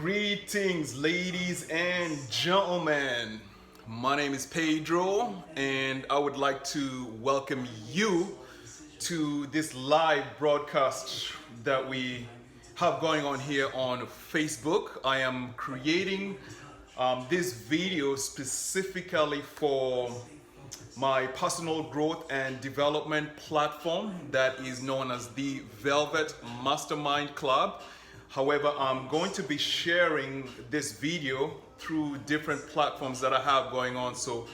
Greetings, ladies and gentlemen. My name is Pedro, and I would like to welcome you to this live broadcast that we have going on here on Facebook. I am creating this video specifically for my personal growth and development platform that is known as the Velvet Mastermind Club. However, I'm going to be sharing this video through different platforms that I have going on. So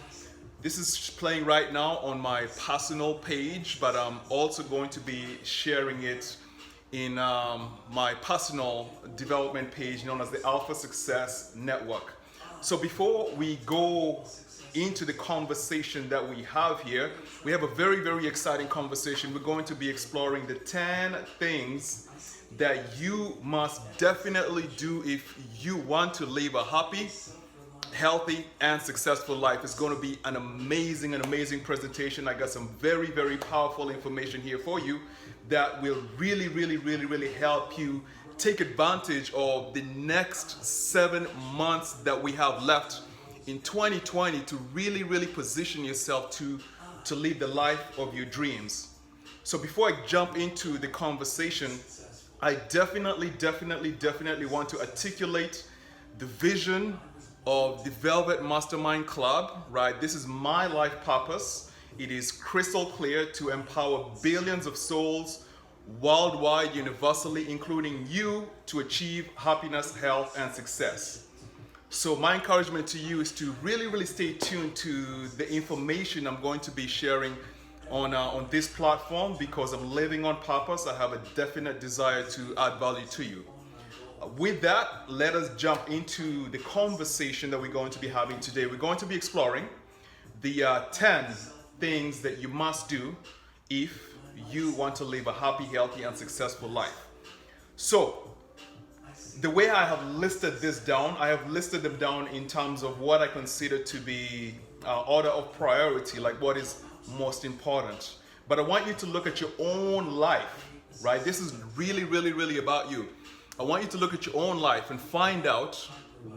this is playing right now on my personal page, but I'm also going to be sharing it in my personal development page known as the Alpha Success Network. So before we go into the conversation that we have here, we have a very, very exciting conversation. We're going to be exploring the 10 things that you must definitely do if you want to live a happy, healthy, and successful life. It's going to be an amazing presentation. I got some very, very powerful information here for you that will really help you take advantage of the next 7 months that we have left in 2020 to really position yourself to live the life of your dreams. So before I jump into the conversation, I definitely want to articulate the vision of the Velvet Mastermind Club, right? This is my life purpose. It is crystal clear to empower billions of souls worldwide, universally, including you, to achieve happiness, health, and success. So my encouragement to you is to really stay tuned to the information I'm going to be sharing on this platform, because I'm living on purpose. I have a definite desire to add value to you. With that, let us jump into the conversation that we're going to be having today. We're going to be exploring the 10 things that you must do if you want to live a happy, healthy, and successful life. So the way I have listed this down, I have listed them down in terms of what I consider to be order of priority, like what is most important. But I want you to look at your own life, right? This is really about you. I want you to look at your own life and find out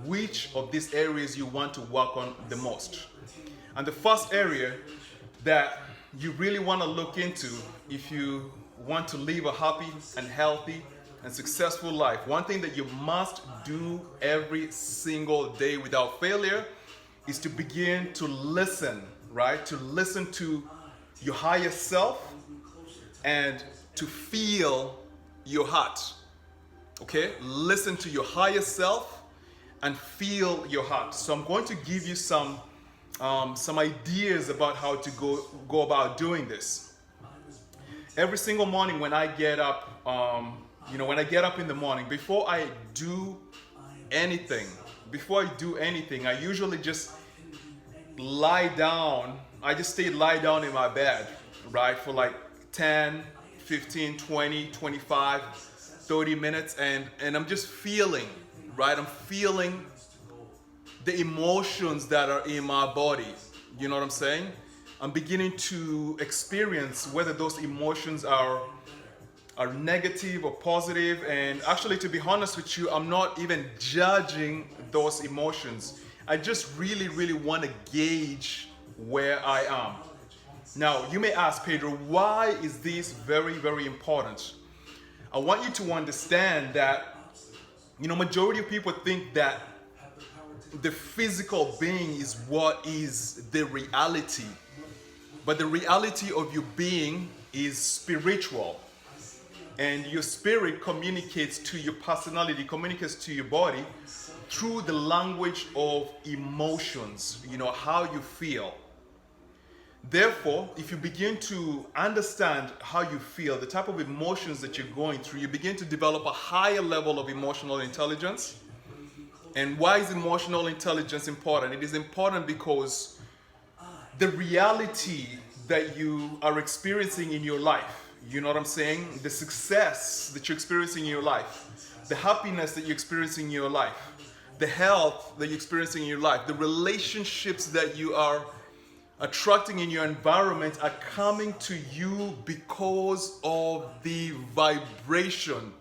which of these areas you want to work on the most. And the first area that you really want to look into if you want to live a happy and healthy and successful life, one thing that you must do every single day without failure is to begin to listen, right? To listen to your higher self and to feel your heart. Okay? Listen to your higher self and feel your heart. So I'm going to give you some ideas about how to go about doing this. Every single morning when I get up, when I get up in the morning, before I do anything, I usually just lie down. I just lie down in my bed, right, for like 10, 15, 20, 25, 30 minutes, and I'm just feeling, right? I'm feeling the emotions that are in my body. You know what I'm saying? I'm beginning to experience whether those emotions are negative or positive, and actually, to be honest with you, I'm not even judging those emotions. I just really want to gauge where I am. Now, you may ask, Pedro, why is this very important? I want you to understand that, majority of people think that the physical being is what is the reality. But the reality of your being is spiritual. And your spirit communicates to your personality, communicates to your body through the language of emotions, how you feel. Therefore, if you begin to understand how you feel, the type of emotions that you're going through, you begin to develop a higher level of emotional intelligence. And why is emotional intelligence important? It is important because the reality that you are experiencing in your life, you know what I'm saying? The success that you're experiencing in your life, the happiness that you're experiencing in your life, the health that you're experiencing in your life, the relationships that you are attracting in your environment are coming to you because of the vibration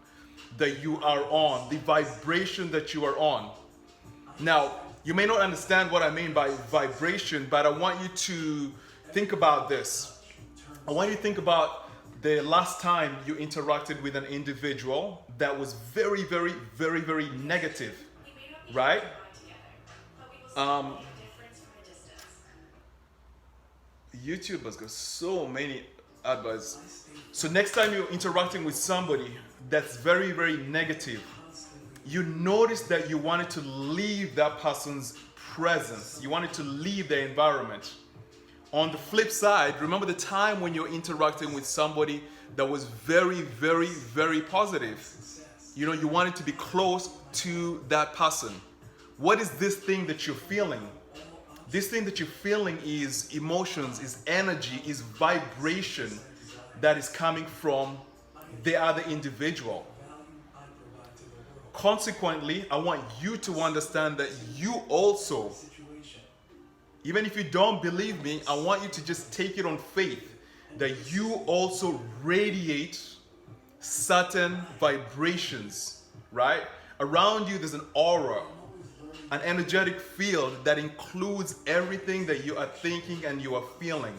that you are on, the vibration that you are on. Now, you may not understand what I mean by vibration, but I want you to think about this. I want you to think about the last time you interacted with an individual that was very, very, very, very negative, right? YouTube has got so many advice. So next time you're interacting with somebody that's very, very negative, you notice that you wanted to leave that person's presence. You wanted to leave their environment. On the flip side, remember the time when you're interacting with somebody that was very, very, very positive. You know, you wanted to be close to that person. What is this thing that you're feeling? This thing that you're feeling is emotions, is energy, is vibration that is coming from the other individual. Consequently, I want you to understand that you also, even if you don't believe me, I want you to just take it on faith that you also radiate certain vibrations, right? Around you, there's an aura, an energetic field that includes everything that you are thinking and you are feeling.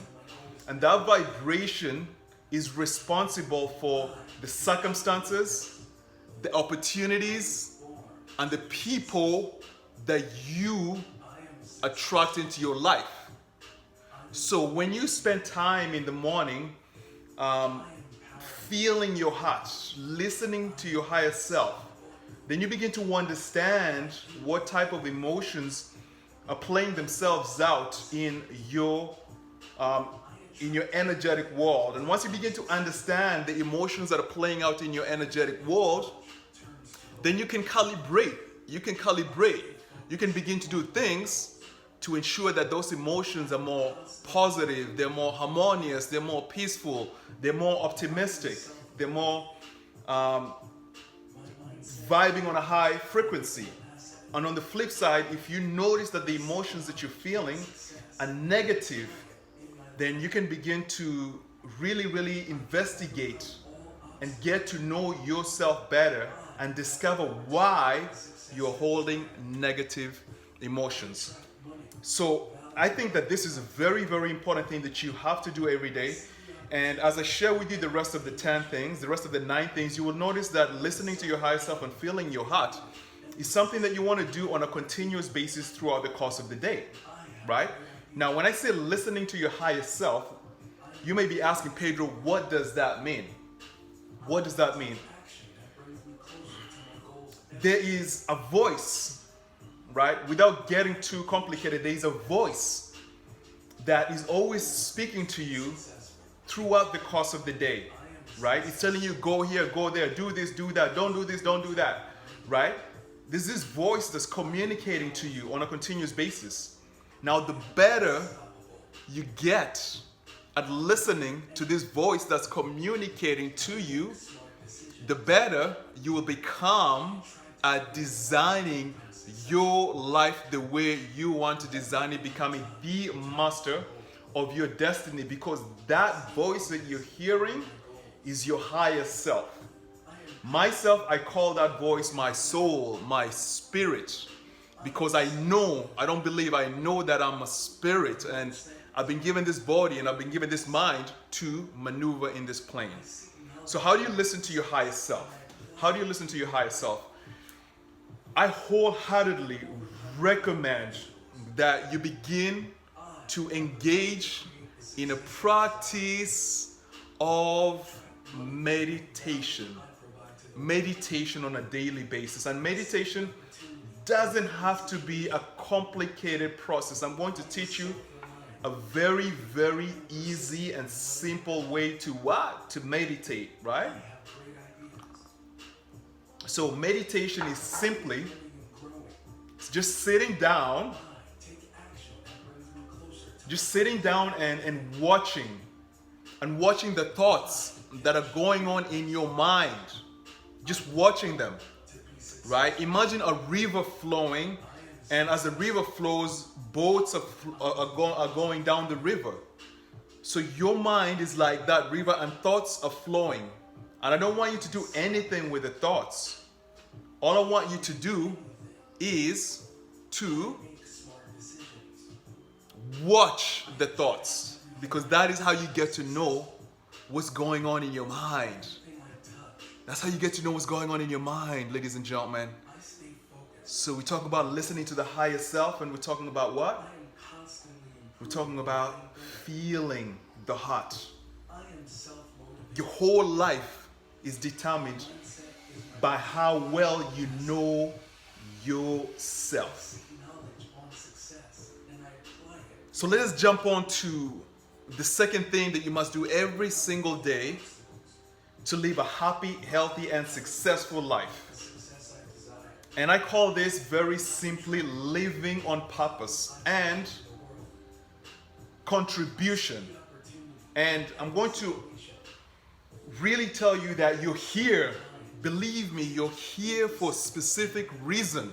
And that vibration is responsible for the circumstances, the opportunities, and the people that you attract into your life. So when you spend time in the morning feeling your heart, listening to your higher self, then you begin to understand what type of emotions are playing themselves out in your energetic world. And once you begin to understand the emotions that are playing out in your energetic world, then you can calibrate. You can begin to do things to ensure that those emotions are more positive, they're more harmonious, they're more peaceful, they're more optimistic, they're more vibing on a high frequency. And on the flip side, if you notice that the emotions that you're feeling are negative, then you can begin to really, really investigate and get to know yourself better and discover why you're holding negative emotions. So I think that this is a very, very important thing that you have to do every day. And as I share with you the rest of the 10 things, the rest of the 9 things, you will notice that listening to your higher self and feeling your heart is something that you want to do on a continuous basis throughout the course of the day, right? Now, when I say listening to your higher self, you may be asking, Pedro, what does that mean? What does that mean? There is a voice, right? Without getting too complicated, there is a voice that is always speaking to you throughout the course of the day, right? It's telling you, go here, go there, do this, do that, don't do this, don't do that, right? There's this voice that's communicating to you on a continuous basis. Now, the better you get at listening to this voice that's communicating to you, the better you will become at designing your life the way you want to design it, becoming the master of your destiny, because that voice that you're hearing is your higher self. Myself, I call that voice my soul, my spirit, because I know that I'm a spirit, and I've been given this body and I've been given this mind to maneuver in this plane. So how do you listen to your higher self? How do you listen to your higher self? I wholeheartedly recommend that you begin to engage in a practice of meditation. Meditation on a daily basis. And meditation doesn't have to be a complicated process. I'm going to teach you a very, very easy and simple way to what? To meditate, right? So meditation is simply just sitting down and watching the thoughts that are going on in your mind. Just watching them, right? Imagine a river flowing, and as the river flows, boats are going down the river. So your mind is like that river, and thoughts are flowing. And I don't want you to do anything with the thoughts. All I want you to do is to watch the thoughts, because that is how you get to know what's going on in your mind. That's how you get to know what's going on in your mind, ladies and gentlemen. So we talk about listening to the higher self, and we're talking about what? We're talking about feeling the heart. Your whole life is determined by how well you know yourself. So let us jump on to the second thing that you must do every single day to live a happy, healthy, and successful life. And I call this very simply living on purpose and contribution. And I'm going to really tell you that you're here. Believe me, you're here for a specific reason.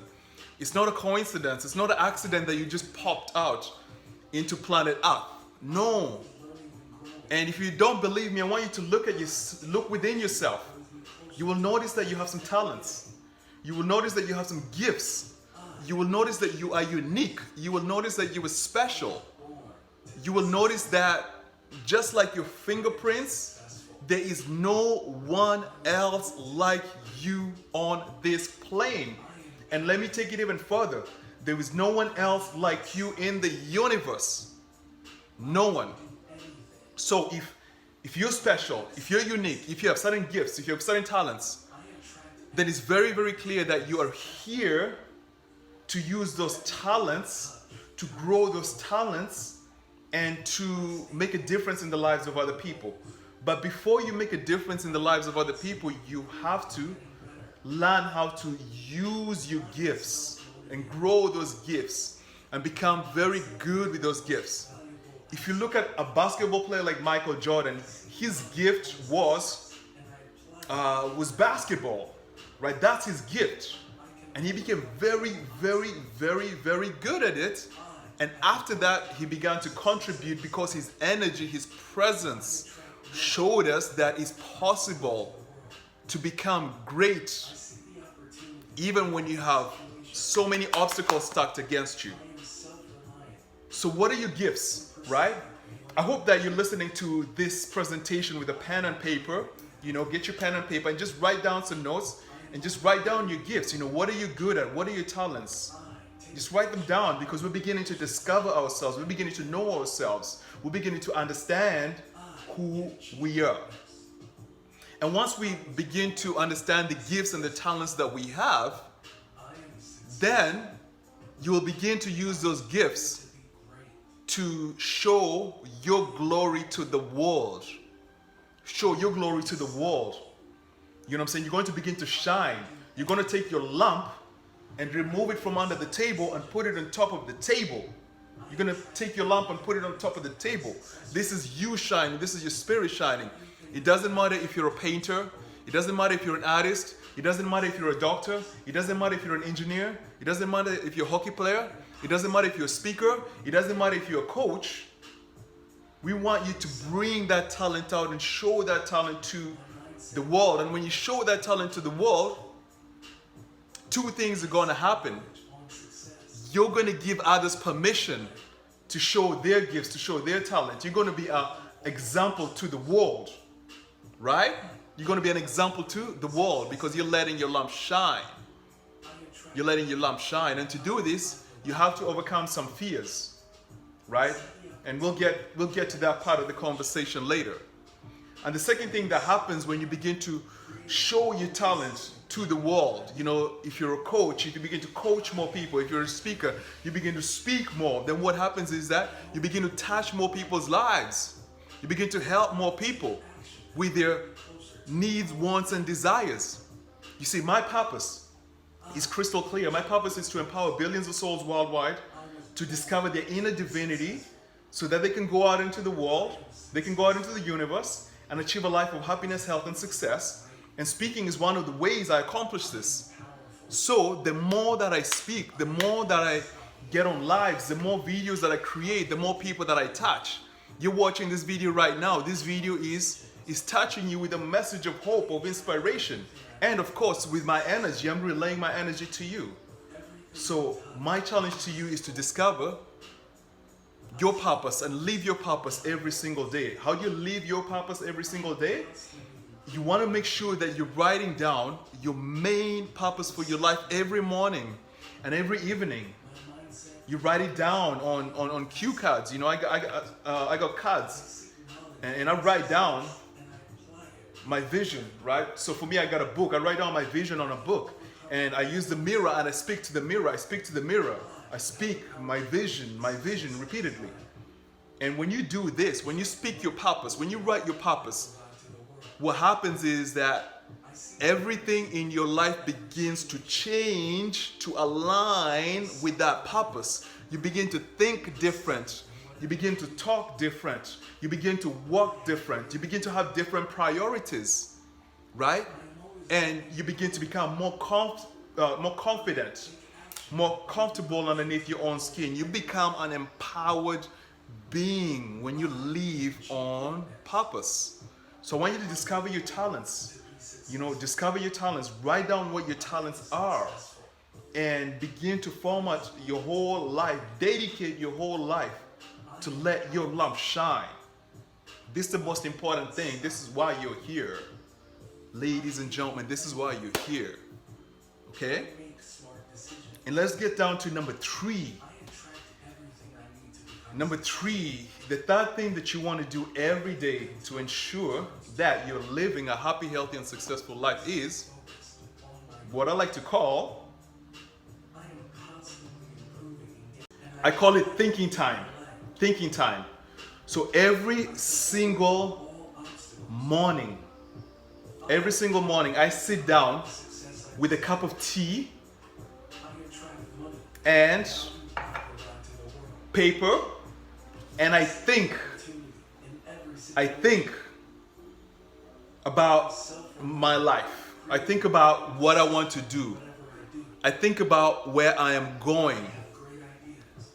It's not a coincidence. It's not an accident that you just popped out into planet Earth. No. And if you don't believe me, I want you to look within yourself. You will notice that you have some talents. You will notice that you have some gifts. You will notice that you are unique. You will notice that you are special. You will notice that just like your fingerprints, there is no one else like you on this plane. And let me take it even further. There is no one else like you in the universe. No one. So if you're special, if you're unique, if you have certain gifts, if you have certain talents, then it's very, very clear that you are here to use those talents, to grow those talents, and to make a difference in the lives of other people. But before you make a difference in the lives of other people, you have to learn how to use your gifts and grow those gifts and become very good with those gifts. If you look at a basketball player like Michael Jordan, his gift was basketball, right? That's his gift. And he became very, very, very, very good at it. And after that, he began to contribute because his energy, his presence showed us that it's possible to become great even when you have so many obstacles stacked against you. So what are your gifts, right? I hope that you're listening to this presentation with a pen and paper. Get your pen and paper and just write down some notes and just write down your gifts. What are you good at? What are your talents? Just write them down, because we're beginning to discover ourselves. We're beginning to know ourselves. We're beginning to understand who we are. And once we begin to understand the gifts and the talents that we have, then you will begin to use those gifts to show your glory to the world. Show your glory to the world. You know what I'm saying? You're going to begin to shine. You're going to take your lamp and remove it from under the table and put it on top of the table. You're going to take your lamp and put it on top of the table. This is you shining. This is your spirit shining. It doesn't matter if you're a painter. It doesn't matter if you're an artist. It doesn't matter if you're a doctor. It doesn't matter if you're an engineer. It doesn't matter if you're a hockey player. It doesn't matter if you're a speaker. It doesn't matter if you're a coach. We want you to bring that talent out and show that talent to the world. And when you show that talent to the world, two things are going to happen. You're going to give others permission to show their gifts, to show their talent. You're going to be an example to the world, right? You're going to be an example to the world because you're letting your lamp shine. You're letting your lamp shine. And to do this, you have to overcome some fears, right? And we'll get to that part of the conversation later. And the second thing that happens when you begin to show your talent to the world, if you're a coach, if you begin to coach more people, if you're a speaker, you begin to speak more, then what happens is that you begin to touch more people's lives. You begin to help more people with their needs, wants, and desires. You see, my purpose is crystal clear. My purpose is to empower billions of souls worldwide to discover their inner divinity so that they can go out into the world, they can go out into the universe and achieve a life of happiness, health, and success. And speaking is one of the ways I accomplish this. So the more that I speak, the more that I get on lives, the more videos that I create, the more people that I touch. You're watching this video right now. This video is is touching you with a message of hope, of inspiration. And of course, with my energy, I'm relaying my energy to you. So my challenge to you is to discover your purpose and live your purpose every single day. How do you live your purpose every single day? You want to make sure that you're writing down your main purpose for your life every morning and every evening. You write it down on cue cards. You know, I got cards, and I write down my vision, right? So for me, I got a book. I write down my vision on a book, and I use the mirror and I speak to the mirror. I speak to the mirror. I speak my vision repeatedly. And when you do this, when you speak your purpose, when you write your purpose, what happens is that everything in your life begins to change to align with that purpose. You begin to think different. You begin to talk different. You begin to walk different. You begin to have different priorities, right? And you begin to become more confident, more comfortable underneath your own skin. You become an empowered being when you live on purpose. So I want you to discover your talents. You know, discover your talents. Write down what your talents are and begin to format your whole life. Dedicate your whole life to let your lamp shine. This is the most important thing. This is why you're here. Ladies and gentlemen, this is why you're here. Okay? And let's get down to number 3. Number 3, the third thing that you want to do every day to ensure that you're living a happy, healthy, and successful life is what I like to call, I call it thinking time. Thinking time. So every single morning, I sit down with a cup of tea and paper, and I think about my life. I think about what I want to do. I think about where I am going.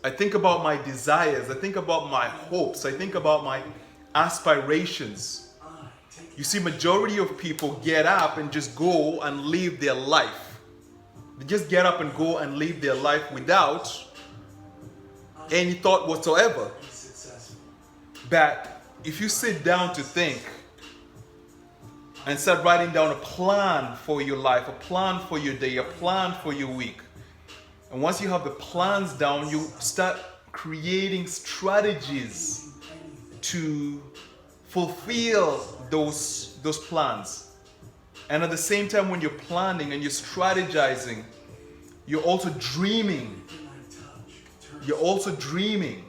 I think about my desires. I think about my hopes. I think about my aspirations. You see, majority of people get up and just go and live their life. They just get up and go and live their life without any thought whatsoever. But if you sit down to think and start writing down a plan for your life, a plan for your day, a plan for your week, and once you have the plans down, you start creating strategies to fulfill those plans. And at the same time, when you're planning and you're strategizing, you're also dreaming. You're also dreaming.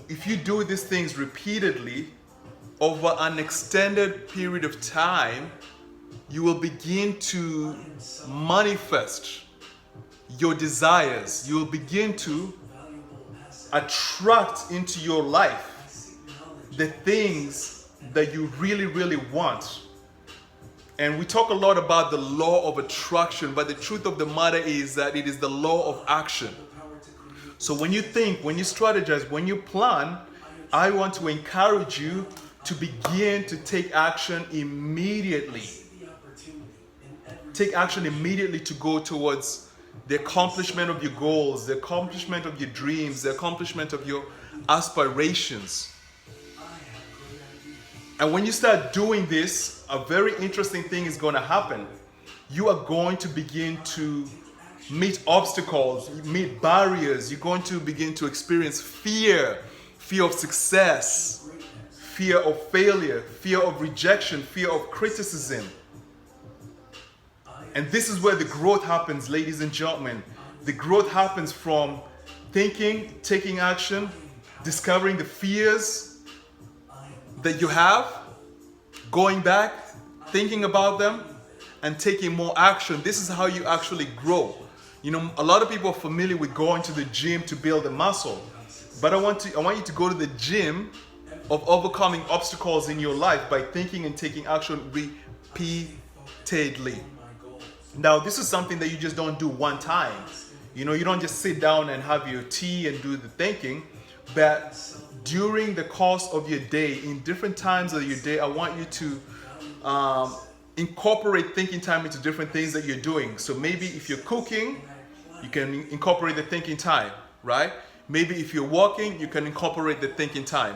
If you do these things repeatedly over an extended period of time, you will begin to manifest your desires. You will begin to attract into your life the things that you really, really want. And we talk a lot about the law of attraction, but the truth of the matter is that it is the law of action. So when you think, when you strategize, when you plan, I want to encourage you to begin to take action immediately. Take action immediately to go towards the accomplishment of your goals, the accomplishment of your dreams, the accomplishment of your aspirations. And when you start doing this, a very interesting thing is going to happen. You are going to begin to meet obstacles, meet barriers. You're going to begin to experience fear of success, fear of failure, fear of rejection, fear of criticism. And this is where the growth happens, ladies and gentlemen. The growth happens from thinking, taking action, discovering the fears that you have, going back, thinking about them, and taking more action. This is how you actually grow. You know, a lot of people are familiar with going to the gym to build a muscle. But I want you to go to the gym of overcoming obstacles in your life by thinking and taking action repeatedly. Now, this is something that you just don't do one time. You know, you don't just sit down and have your tea and do the thinking, but during the course of your day, in different times of your day, I want you to incorporate thinking time into different things that you're doing. So maybe if you're cooking, you can incorporate the thinking time, right? Maybe if you're walking, you can incorporate the thinking time.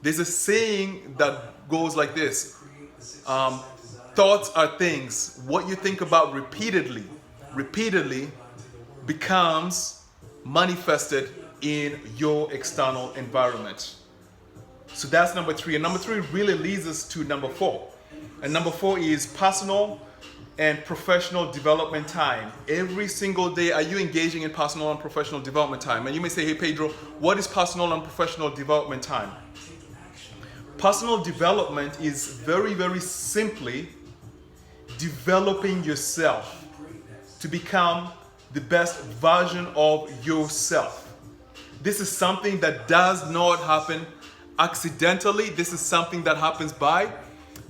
There's a saying that goes like this. Thoughts are things. What you think about repeatedly becomes manifested in your external environment. So that's number 3. And number 3 really leads us to number 4. And number 4 is personal and professional development time. Every single day, are you engaging in personal and professional development time? And you may say, hey Pedro, what is personal and professional development time? Personal development is very, very simply developing yourself to become the best version of yourself. This is something that does not happen accidentally. This is something that happens by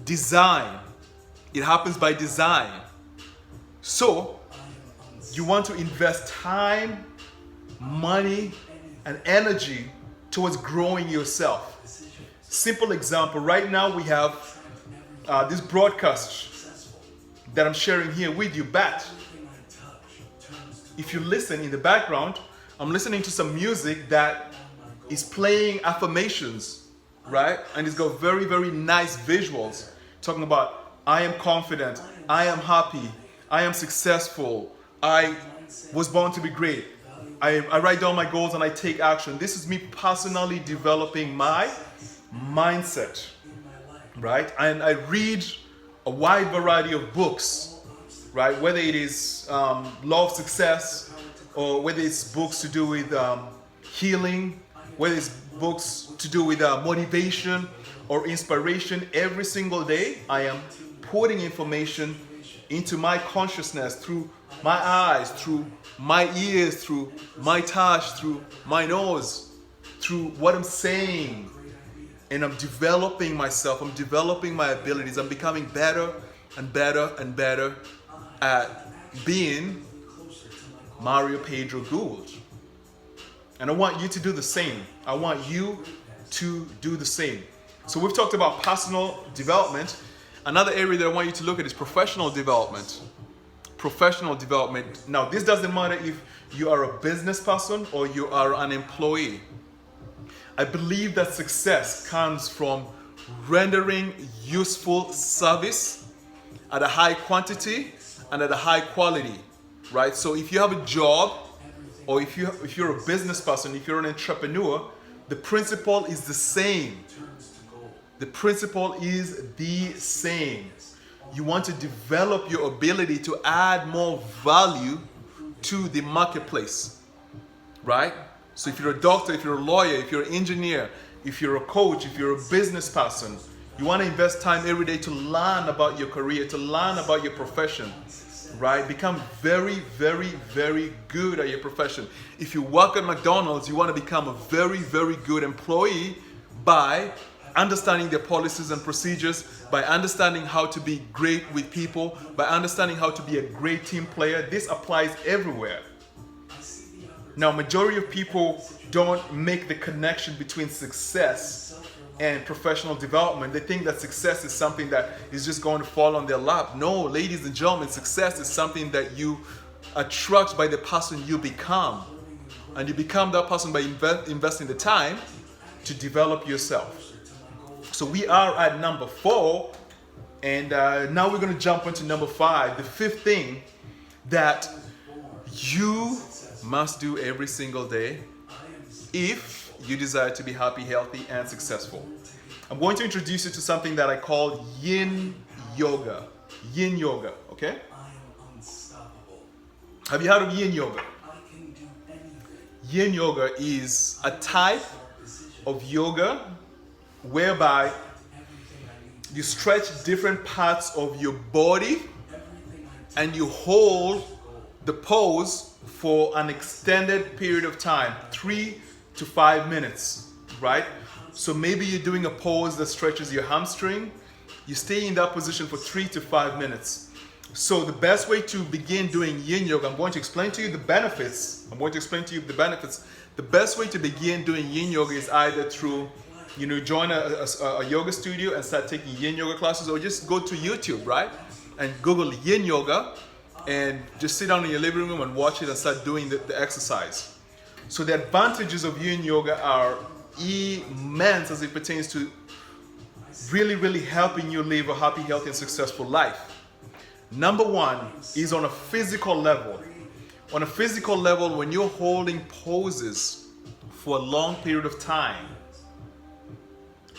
design. It happens by design. So you want to invest time, money, and energy towards growing yourself. Simple example, right now we have this broadcast that I'm sharing here with you, but if you listen in the background, I'm listening to some music that is playing affirmations, right? And it's got very, very nice visuals talking about I am confident, I am happy, I am successful, I was born to be great. I write down my goals and I take action. This is me personally developing my mindset, right? And I read a wide variety of books, right? Whether it is law of success, or whether it's books to do with healing, whether it's books to do with motivation or inspiration. Every single day I am putting information into my consciousness through my eyes, through my ears, through my touch, through my nose, through what I'm saying. And I'm developing myself, I'm developing my abilities, I'm becoming better and better and better at being Mario Pedro Gould. And I want you to do the same. I want you to do the same. So we've talked about personal development. Another area that I want you to look at is professional development. Professional development. Now, this doesn't matter if you are a business person or you are an employee. I believe that success comes from rendering useful service at a high quantity and at a high quality, right? So if you have a job, or if you're a business person, if you're an entrepreneur, the principle is the same. The principle is the same. You want to develop your ability to add more value to the marketplace, right? So if you're a doctor, if you're a lawyer, if you're an engineer, if you're a coach, if you're a business person, you want to invest time every day to learn about your career, to learn about your profession, right? Become very, very, very good at your profession. If you work at McDonald's, you want to become a very, very good employee by understanding their policies and procedures, by understanding how to be great with people, by understanding how to be a great team player. This applies everywhere. Now, majority of people don't make the connection between success and professional development. They think that success is something that is just going to fall on their lap. No, ladies and gentlemen, success is something that you attract by the person you become. And you become that person by investing the time to develop yourself. So we are at number 4. And now we're going to jump into number 5. The 5th thing that you must do every single day if you desire to be happy, healthy, and successful. I'm going to introduce you to something that I call Yin Yoga. Yin Yoga, okay? Have you heard of Yin Yoga? Yin Yoga is a type of yoga whereby you stretch different parts of your body and you hold the pose for an extended period of time, 3 to 5 minutes, right? So maybe you're doing a pose that stretches your hamstring. You stay in that position for 3 to 5 minutes. So the best way to begin doing Yin Yoga, I'm going to explain to you the benefits. The best way to begin doing Yin Yoga is either through, join a yoga studio and start taking Yin Yoga classes, or just go to YouTube, right? And Google Yin Yoga and just sit down in your living room and watch it and start doing the exercise. So the advantages of Yin Yoga are immense as it pertains to really, really helping you live a happy, healthy, and successful life. Number one is on a physical level. On a physical level, when you're holding poses for a long period of time,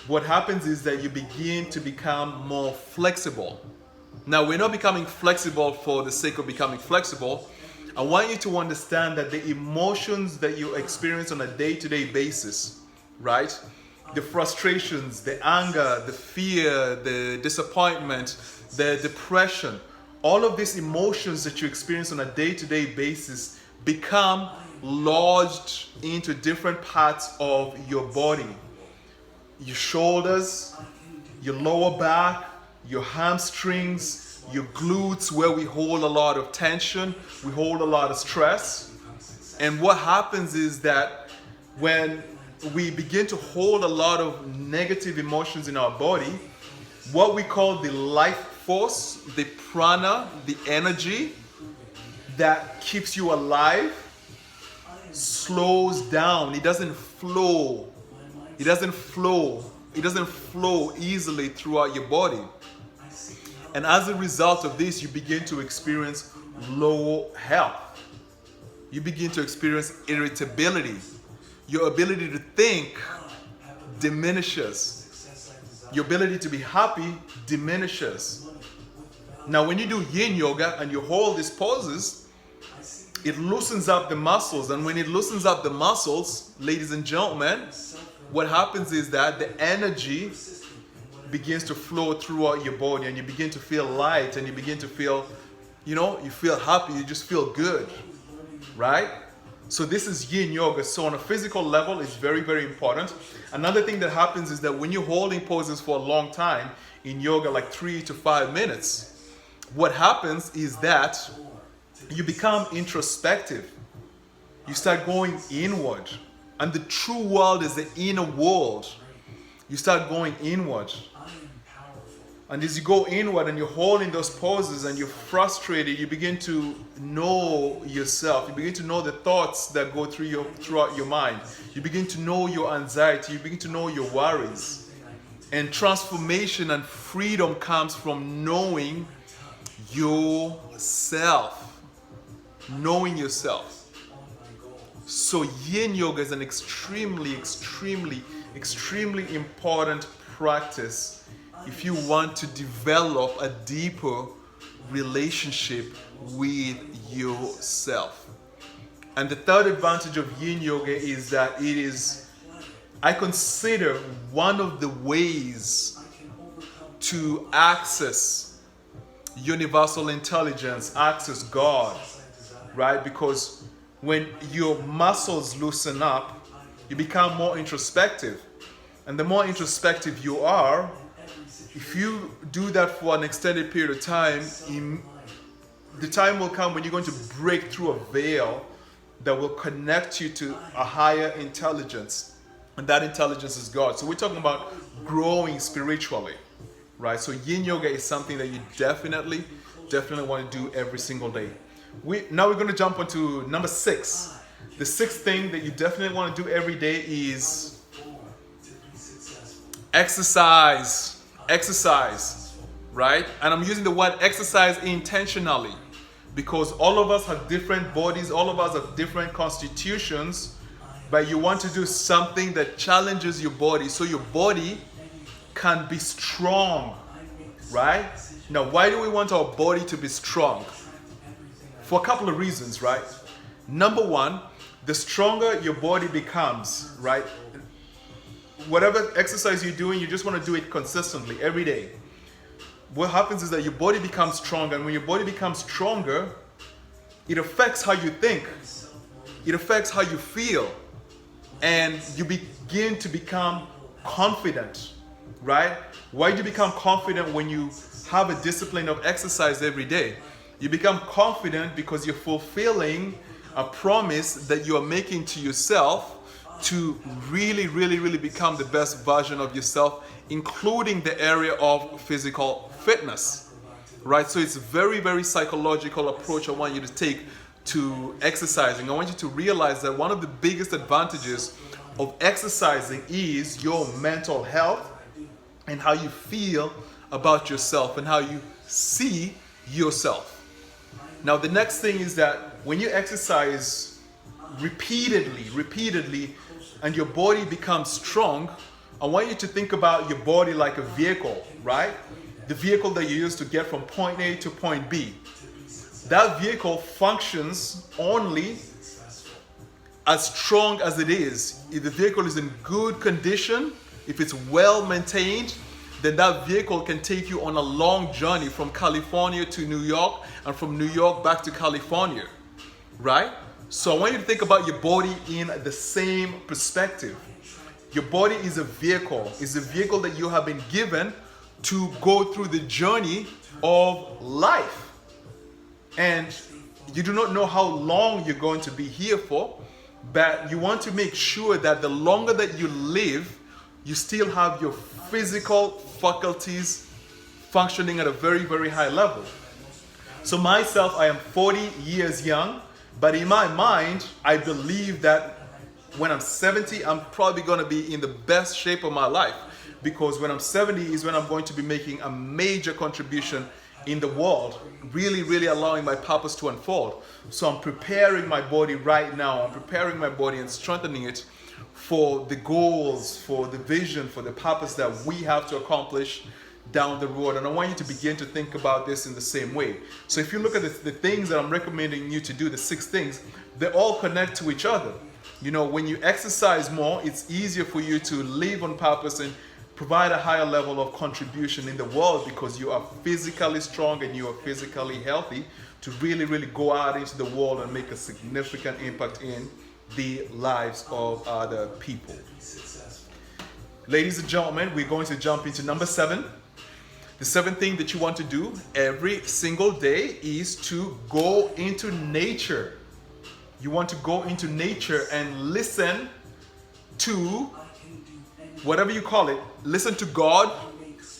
what happens is that you begin to become more flexible. Now, we're not becoming flexible for the sake of becoming flexible. I want you to understand that the emotions that you experience on a day-to-day basis, right? The frustrations, the anger, the fear, the disappointment, the depression, all of these emotions that you experience on a day-to-day basis become lodged into different parts of your body. Your shoulders, your lower back, your hamstrings, your glutes, where we hold a lot of tension, we hold a lot of stress. And what happens is that when we begin to hold a lot of negative emotions in our body, what we call the life force, the prana, the energy that keeps you alive, slows down. It doesn't flow. It doesn't flow easily throughout your body. And as a result of this, you begin to experience low health. You begin to experience irritability. Your ability to think diminishes. Your ability to be happy diminishes. Now, when you do Yin Yoga and you hold these poses, it loosens up the muscles. And when it loosens up the muscles, ladies and gentlemen, what happens is that the energy begins to flow throughout your body, and you begin to feel light, and you begin to feel, you feel happy, you just feel good, right? So this is Yin Yoga. So on a physical level, it's very, very important. Another thing that happens is that when you're holding poses for a long time in yoga, like 3 to 5 minutes, what happens is that you become introspective. You start going inward. And the true world is the inner world. You start going inward. And as you go inward and you're holding those poses and you're frustrated, you begin to know yourself. You begin to know the thoughts that go throughout your mind. You begin to know your anxiety. You begin to know your worries. And transformation and freedom comes from knowing yourself. Knowing yourself. So Yin Yoga is an extremely, extremely, extremely important practice if you want to develop a deeper relationship with yourself. And the third advantage of Yin Yoga is that it is, I consider, one of the ways to access universal intelligence, access God, right? Because when your muscles loosen up, you become more introspective. And the more introspective you are, if you do that for an extended period of time, the time will come when you're going to break through a veil that will connect you to a higher intelligence. And that intelligence is God. So we're talking about growing spiritually, right? So Yin Yoga is something that you definitely want to do every single day. Now we're going to jump onto number 6. The sixth thing that you definitely want to do every day is exercise. Exercise, right? And I'm using the word exercise intentionally because all of us have different bodies, all of us have different constitutions, but you want to do something that challenges your body so your body can be strong, right? Now, why do we want our body to be strong? For a couple of reasons, right? Number one, the stronger your body becomes, right? Whatever exercise you're doing, you just want to do it consistently every day. What happens is that your body becomes stronger, and when your body becomes stronger, it affects how you think. It affects how you feel. And you begin to become confident, right? Why do you become confident? When you have a discipline of exercise every day. You become confident because you're fulfilling a promise that you are making to yourself to really, really, really become the best version of yourself, including the area of physical fitness, right? So it's a very, very psychological approach I want you to take to exercising. I want you to realize that one of the biggest advantages of exercising is your mental health and how you feel about yourself and how you see yourself. Now, the next thing is that when you exercise repeatedly, and your body becomes strong, I want you to think about your body like a vehicle, right? The vehicle that you use to get from point A to point B. That vehicle functions only as strong as it is. If the vehicle is in good condition, if it's well maintained, then that vehicle can take you on a long journey from California to New York and from New York back to California, right? So I want you to think about your body in the same perspective. Your body is a vehicle. It's a vehicle that you have been given to go through the journey of life. And you do not know how long you're going to be here for, but you want to make sure that the longer that you live, you still have your physical faculties functioning at a very, very high level. So myself, I am 40 years young, but in my mind, I believe that when I'm 70, I'm probably going to be in the best shape of my life, because when I'm 70 is when I'm going to be making a major contribution in the world, really, really allowing my purpose to unfold. So I'm preparing my body right now. I'm preparing my body and strengthening it for the goals, for the vision, for the purpose that we have to accomplish down the road. And I want you to begin to think about this in the same way. So if you look at the things that I'm recommending you to do, the 6 things, they all connect to each other. You know, when you exercise more, it's easier for you to live on purpose and provide a higher level of contribution in the world, because you are physically strong and you are physically healthy to really, really go out into the world and make a significant impact in the lives of other people. Ladies and gentlemen, we're going to jump into number 7. The 7th thing that you want to do every single day is to go into nature. You want to go into nature and listen to whatever you call it. Listen to God,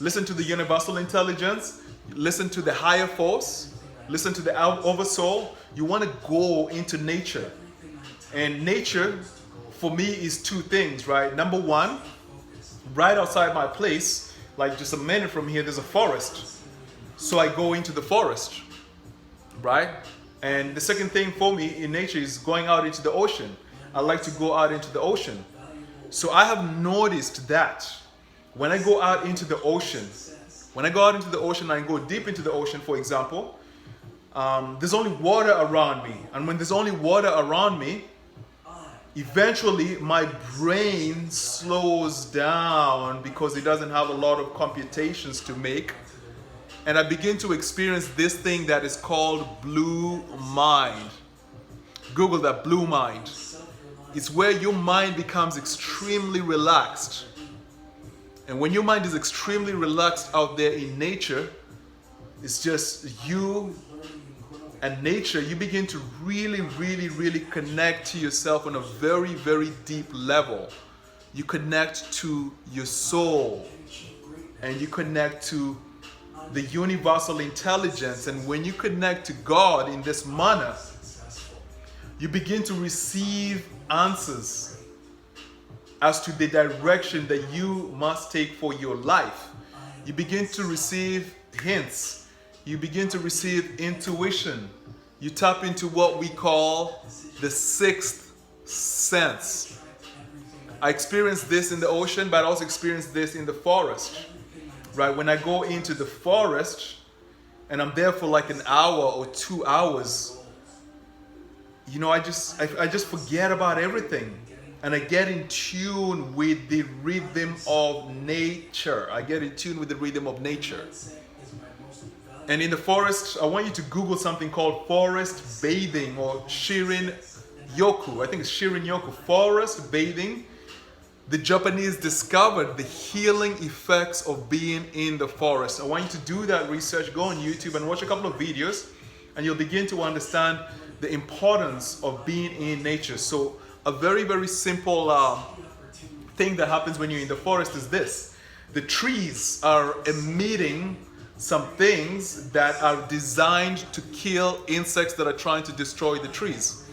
listen to the universal intelligence, listen to the higher force, listen to the oversoul. You want to go into nature. And nature, for me, is 2 things, right? Number 1, right outside my place, like just a minute from here, there's a forest. So I go into the forest, right? And the second thing for me in nature is going out into the ocean. I like to go out into the ocean. So I have noticed that when I go out into the ocean, and go deep into the ocean, for example, there's only water around me. And when there's only water around me, eventually my brain slows down because it doesn't have a lot of computations to make. And I begin to experience this thing that is called blue mind. Google that, blue mind. It's where your mind becomes extremely relaxed. And when your mind is extremely relaxed out there in nature, it's just you and nature. You begin to really, really, really connect to yourself on a very, very deep level. You connect to your soul and you connect to the universal intelligence. And when you connect to God in this manner, you begin to receive answers as to the direction that you must take for your life. You begin to receive hints. You begin to receive intuition. You tap into what we call the 6th sense. I experienced this in the ocean, but I also experienced this in the forest. Right? When I go into the forest and I'm there for like an hour or 2 hours, you know, I just forget about everything. And I get in tune with the rhythm of nature. And in the forest, I want you to Google something called forest bathing or Shirin Yoku. I think it's Shirin Yoku. Forest bathing. the Japanese discovered the healing effects of being in the forest. I want you to do that research. Go on YouTube and watch a couple of videos, and you'll begin to understand the importance of being in nature. So a very, very simple thing that happens when you're in the forest is this. The trees are emitting some things that are designed to kill insects that are trying to destroy the trees.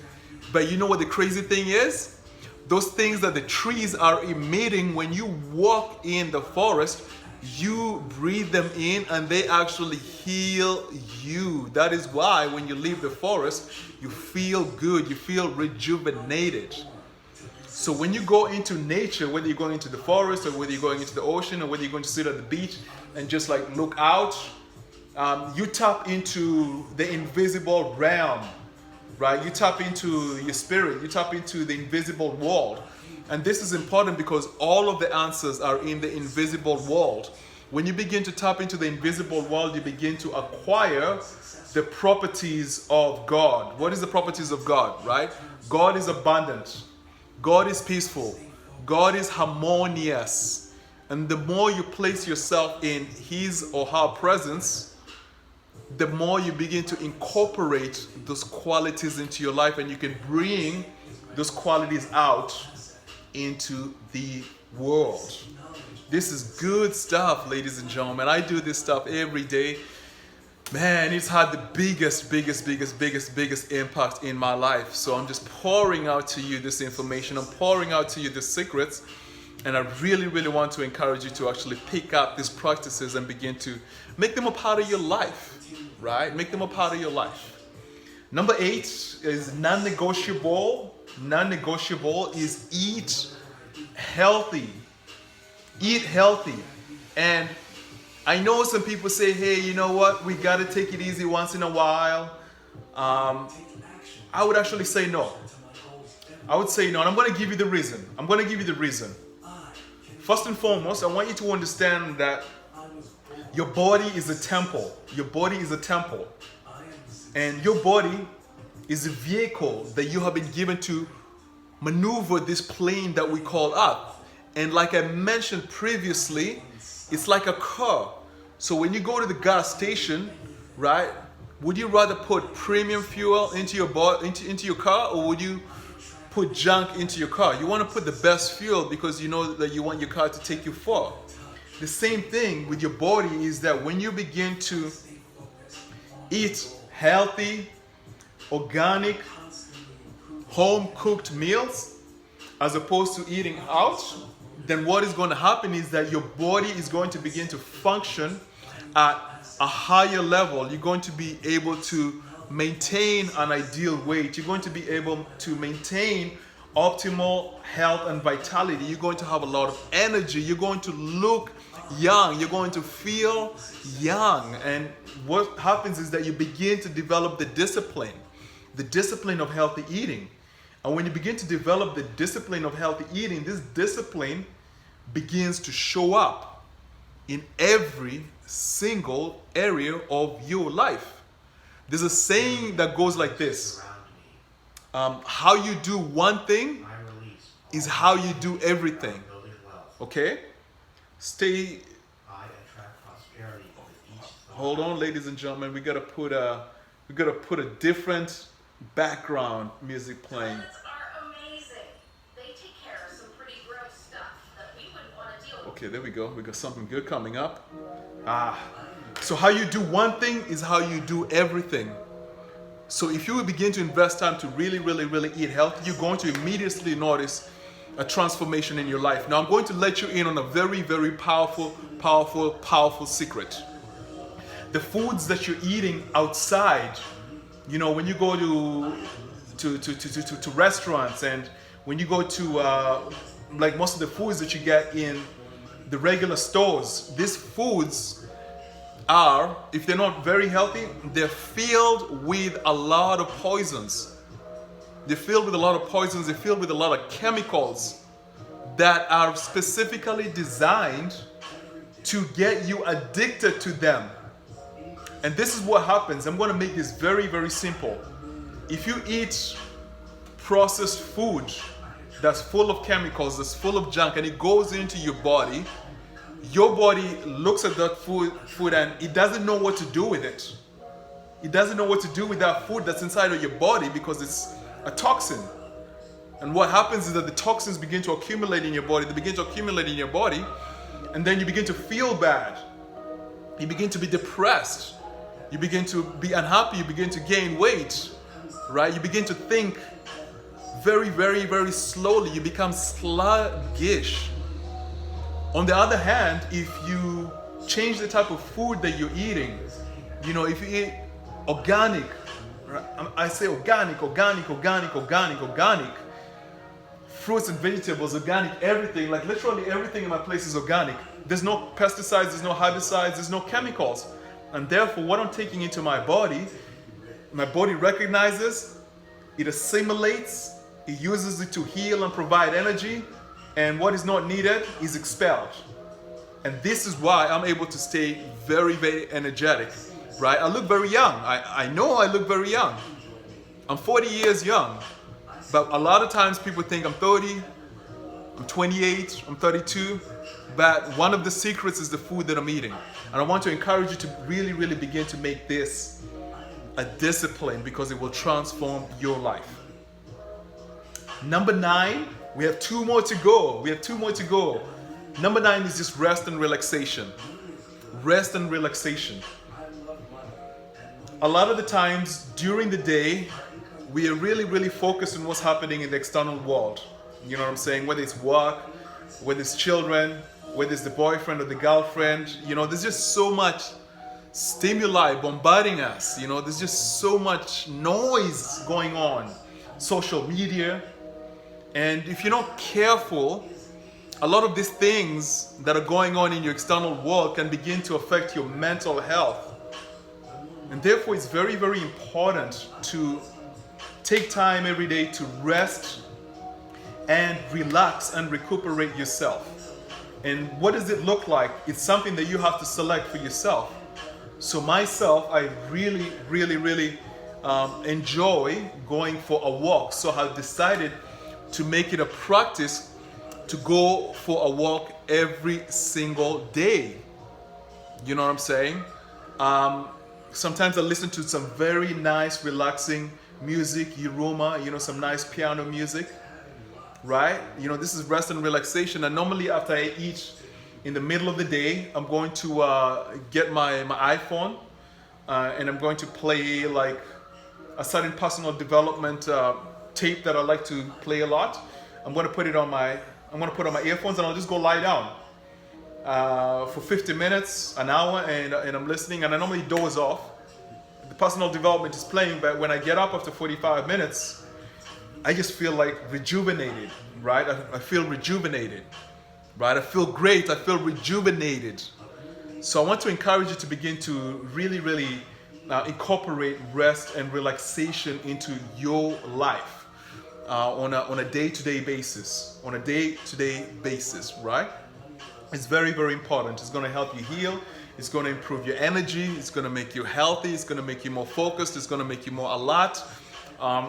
But you know what the crazy thing is? Those things that the trees are emitting, when you walk in the forest, you breathe them in and they actually heal you. That is why when you leave the forest, you feel good, you feel rejuvenated. So when you go into nature, whether you're going into the forest or whether you're going into the ocean or whether you're going to sit at the beach and just like look out, you tap into the invisible realm, right? You tap into your spirit, you tap into the invisible world. And this is important because all of the answers are in the invisible world. When you begin to tap into the invisible world, you begin to acquire the properties of God. What is the properties of God, right? God is abundant. God is peaceful. God is harmonious. And the more you place yourself in his or her presence, the more you begin to incorporate those qualities into your life, and you can bring those qualities out into the world. This is good stuff, ladies and gentlemen. I do this stuff every day. Man, it's had the biggest impact in my life. So I'm just pouring out to you this information. I'm pouring out to you the secrets. And I really want to encourage you to actually pick up these practices and begin to make them a part of your life, right? Make them a part of your life. Number 8 is non-negotiable. Non-negotiable is eat healthy. Eat healthy. And I know some people say, hey, you know what? We got to take it easy once in a while. I would actually say no. I would say no. And I'm going to give you the reason. First and foremost, I want you to understand that your body is a temple. Your body is a temple. And your body is a vehicle that you have been given to maneuver this plane that we call Earth. And like I mentioned previously, it's like a car. So when you go to the gas station, right, would you rather put premium fuel into your car, or would you put junk into your car? You want to put the best fuel because you know that you want your car to take you far. The same thing with your body is that when you begin to eat healthy, organic, home-cooked meals as opposed to eating out, then what is going to happen is that your body is going to begin to function at a higher level. You're going to be able to maintain an ideal weight. You're going to be able to maintain optimal health and vitality. You're going to have a lot of energy. You're going to look young. You're going to feel young. And what happens is that you begin to develop the discipline of healthy eating. And when you begin to develop the discipline of healthy eating, this discipline begins to show up in every single area of your life. There's a saying that goes like this. How you do one thing is how you do everything. Okay? Hold on, ladies and gentlemen. We gotta put a different background music playing. Okay, there we go. We got something good coming up. So how you do one thing is how you do everything. So if you will begin to invest time to really eat healthy, you're going to immediately notice a transformation in your life. Now I'm going to let you in on a very powerful secret. The foods that you're eating outside, you know, when you go to restaurants, and when you go to like most of the foods that you get in the regular stores, these foods are, if they're not very healthy, they're filled with a lot of poisons. They're filled with a lot of poisons. They're filled with a lot of chemicals that are specifically designed to get you addicted to them. And this is what happens. I'm going to make this very simple. If you eat processed food, that's full of chemicals, that's full of junk, and it goes into your body looks at that food and it doesn't know what to do with it. It doesn't know what to do with that food that's inside of your body because it's a toxin. And what happens is that the toxins begin to accumulate in your body. They begin to accumulate in your body, and then you begin to feel bad. You begin to be depressed. You begin to be unhappy. You begin to gain weight, right? You begin to think very, very, very slowly. You become sluggish. On the other hand, if you change the type of food that you're eating, if you eat organic, right? I say organic, fruits and vegetables, organic, everything, like literally everything in my place is organic. There's no pesticides, there's no herbicides, there's no chemicals. And therefore, what I'm taking into my body recognizes, it assimilates, it uses it to heal and provide energy, and what is not needed is expelled. And this is why I'm able to stay very, very energetic, right? I look very young. I know I look very young. I'm 40 years young. But a lot of times people think I'm 30, I'm 28, I'm 32. But one of the secrets is the food that I'm eating. And I want to encourage you to really, really begin to make this a discipline because it will transform your life. Number 9, we have 2 more to go. Number 9 is just rest and relaxation. Rest and relaxation. A lot of the times during the day, we are really, really focused on what's happening in the external world. You know what I'm saying? Whether it's work, whether it's children, whether it's the boyfriend or the girlfriend, there's just so much stimuli bombarding us. There's just so much noise going on. Social media. And if you're not careful, a lot of these things that are going on in your external world can begin to affect your mental health. And therefore, it's very, very important to take time every day to rest and relax and recuperate yourself. And what does it look like? It's something that you have to select for yourself. So myself, I really, really, really enjoy going for a walk. So I've decided to make it a practice to go for a walk every single day. You know what I'm saying? Sometimes I listen to some very nice, relaxing music, Yuruma, some nice piano music, right? This is rest and relaxation. And normally after I eat in the middle of the day, I'm going to get my iPhone and I'm going to play like a certain personal development tape that I like to play a lot. I'm going to put on my earphones and I'll just go lie down for 50 minutes, an hour, and I'm listening, and I normally doze off. The personal development is playing, but when I get up after 45 minutes, I just feel like rejuvenated, right? I feel rejuvenated, right? I feel great, I feel rejuvenated. So I want to encourage you to begin to really, really incorporate rest and relaxation into your life. On a day-to-day basis, right? It's very, very important. It's going to help you heal. It's going to improve your energy. It's going to make you healthy. It's going to make you more focused. It's going to make you more alert.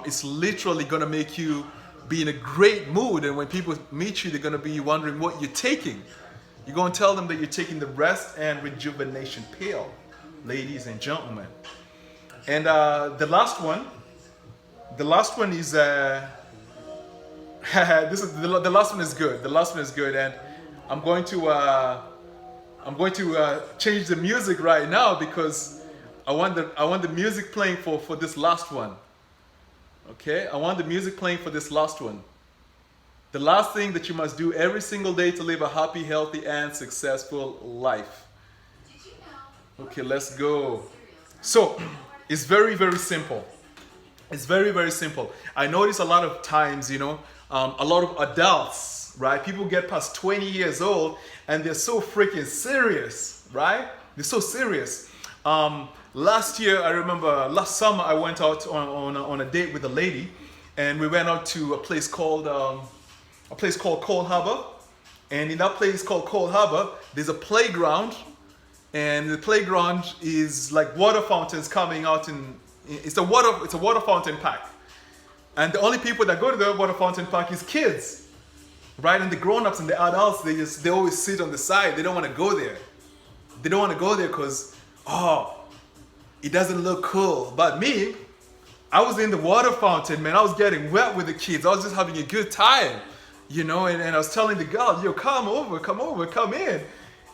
It's literally going to make you be in a great mood. And when people meet you, they're going to be wondering what you're taking. You're going to tell them that you're taking the rest and rejuvenation pill, ladies and gentlemen. And the last one is the last one is good. The last one is good, and I'm going to change the music right now because I want the music playing for this last one. Okay, I want the music playing for this last one. The last thing that you must do every single day to live a happy, healthy, and successful life. Okay, let's go. So it's very, very simple. It's very, very simple. I notice a lot of times, a lot of adults, right? People get past 20 years old and they're so freaking serious, right? They're so serious. Last summer I went out on a date with a lady, and we went out to a place called Cold Harbor. And in that place called Cold Harbor, there's a playground, and the playground is like water fountains coming out it's a water fountain pack. And the only people that go to the water fountain park is kids, right? And the grown-ups and the adults, they always sit on the side. They don't want to go there. They don't want to go there because, it doesn't look cool. But me, I was in the water fountain, man. I was getting wet with the kids. I was just having a good time, and I was telling the girl, yo, come over, come in.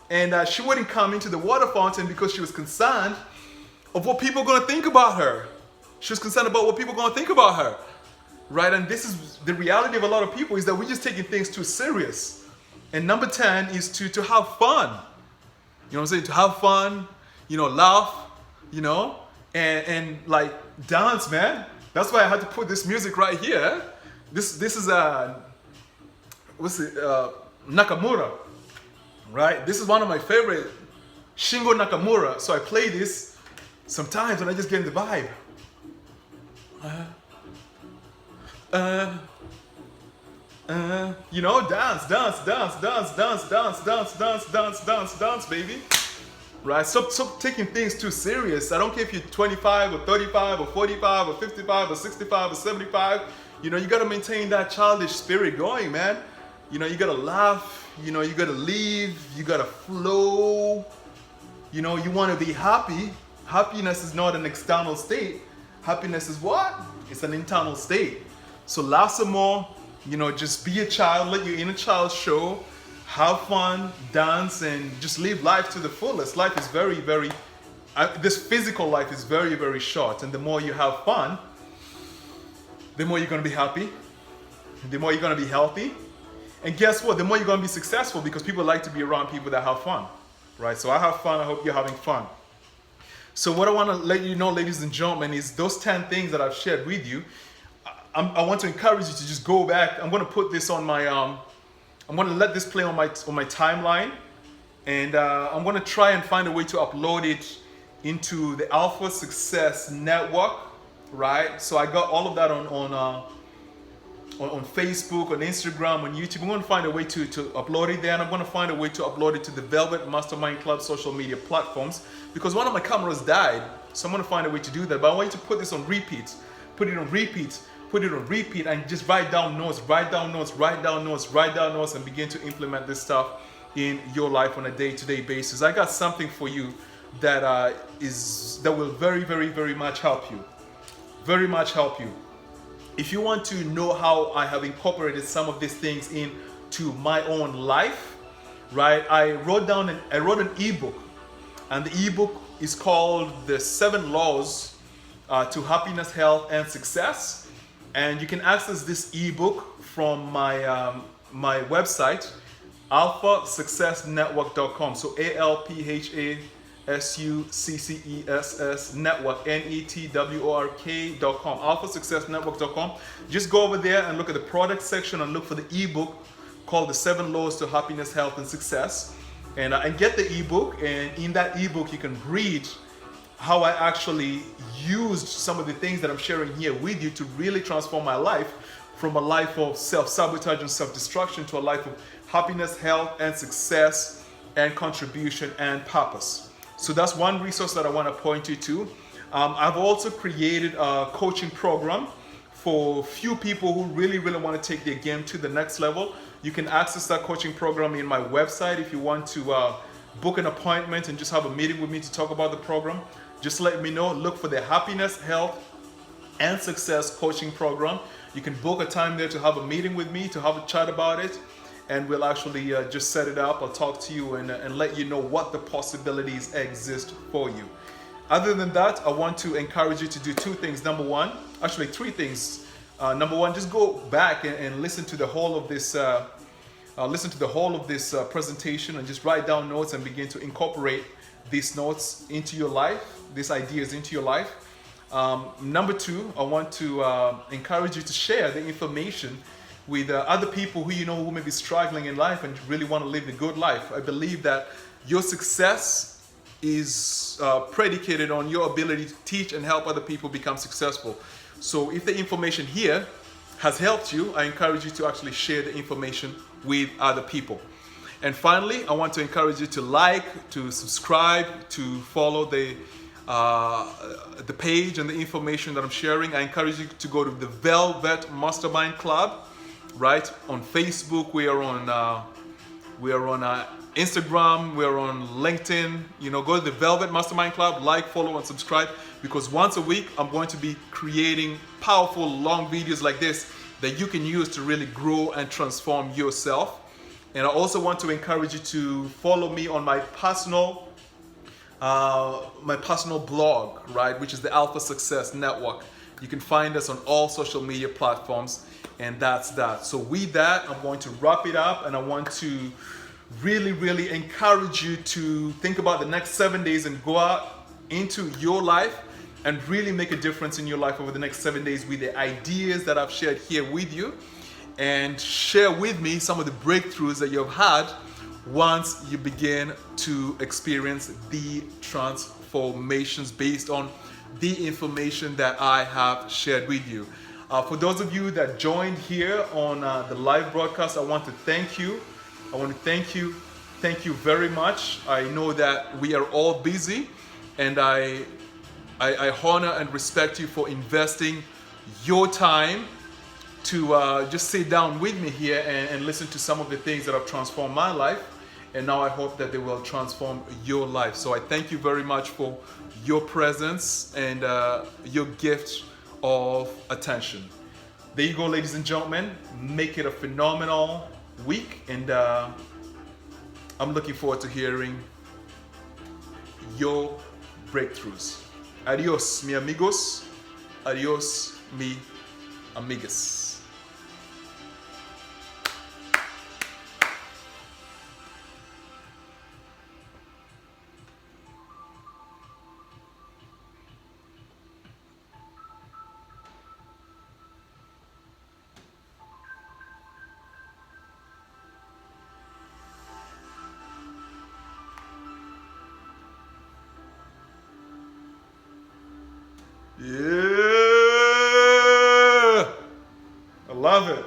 And she wouldn't come into the water fountain because she was concerned of what people are going to think about her. She was concerned about what people are going to think about her, right? And this is the reality of a lot of people, is that we're just taking things too serious. And number 10 is to have fun. You know what I'm saying? To have fun, laugh, and like dance, man. That's why I had to put this music right here. This is Nakamura, right? This is one of my favorite, Shingo Nakamura. So I play this sometimes when I just get in the vibe. Dance, baby. Right? Stop taking things too serious. I don't care if you're 25 or 35 or 45 or 55 or 65 or 75. You gotta maintain that childish spirit going, man. You gotta laugh. You gotta leave. You gotta flow. You want to be happy. Happiness is not an external state. Happiness is what? It's an internal state. So laugh some more. Just be a child. Let your inner child show. Have fun, dance, and just live life to the fullest. Life is very, very, this physical life is very, very short. And the more you have fun, the more you're going to be happy. The more you're going to be healthy. And guess what? The more you're going to be successful, because people like to be around people that have fun, right? So I have fun. I hope you're having fun. So what I want to let you know, ladies and gentlemen, is those 10 things that I've shared with you. I want to encourage you to just go back. I'm going to put this on my, I'm going to let this play on my timeline, and I'm going to try and find a way to upload it into the Alpha Success Network, right? So I got all of that on Facebook, on Instagram, on YouTube. I'm going to find a way to upload it there, and I'm going to find a way to upload it to the Velvet Mastermind Club social media platforms, because one of my cameras died, so I'm going to find a way to do that. But I want you to put this on repeat, put it on repeat, and just write down notes, and begin to implement this stuff in your life on a day-to-day basis. I got something for you that will very, very, very much help you. Very much help you. If you want to know how I have incorporated some of these things into my own life, right? I wrote an ebook, and the ebook is called The 7 Laws to Happiness, Health, and Success. And you can access this ebook from my my website, alphasuccessnetwork.com. So ALPHASUCCESS network, NETWORK.com, alphasuccessnetwork.com. Just go over there and look at the product section and look for the ebook called The 7 Laws to Happiness, Health, and Success. And get the ebook, and in that ebook you can read how I actually used some of the things that I'm sharing here with you to really transform my life from a life of self-sabotage and self-destruction to a life of happiness, health, and success, and contribution and purpose. So that's one resource that I want to point you to. I've also created a coaching program for few people who really, really want to take their game to the next level. You can access that coaching program in my website if you want to book an appointment and just have a meeting with me to talk about the program. Just let me know. Look for the Happiness, Health, and Success coaching program. You can book a time there to have a meeting with me, to have a chat about it, and we'll actually just set it up. I'll talk to you and let you know what the possibilities exist for you. Other than that, I want to encourage you to do 2 things. Number 1, actually 3 things. Number 1, just go back and listen to the whole of this presentation, and just write down notes and begin to incorporate these notes into your life, these ideas into your life. Number 2, I want to encourage you to share the information with other people who may be struggling in life and really want to live the good life. I believe that your success is predicated on your ability to teach and help other people become successful. So if the information here has helped you, I encourage you to actually share the information with other people. And finally, I want to encourage you to like, to subscribe, to follow the the page and the information that I'm sharing. I encourage you to go to the Velvet Mastermind Club, right? On Facebook, we are on Instagram, we're on LinkedIn. You know, go to the Velvet Mastermind Club, like, follow, and subscribe, because once a week I'm going to be creating powerful long videos like this that you can use to really grow and transform yourself. And I also want to encourage you to follow me on my personal blog, right, which is the Alpha Success Network. You can find us on all social media platforms, and that's that. So with that, I'm going to wrap it up, and I want to really encourage you to think about the next 7 days and go out into your life and really make a difference in your life over the next 7 days with the ideas that I've shared here with you, and share with me some of the breakthroughs that you've had once you begin to experience the transformations based on the information that I have shared with you. For those of you that joined here on the live broadcast, I want to thank you. I want to thank you very much. I know that we are all busy, and I honor and respect you for investing your time to just sit down with me here and listen to some of the things that have transformed my life, and now I hope that they will transform your life. So I thank you very much for your presence and your gift of attention. There you go, ladies and gentlemen. Make it a phenomenal week, and I'm looking forward to hearing your breakthroughs. Adios, mi amigos. Adios, mi amigas. Yeah, I love it.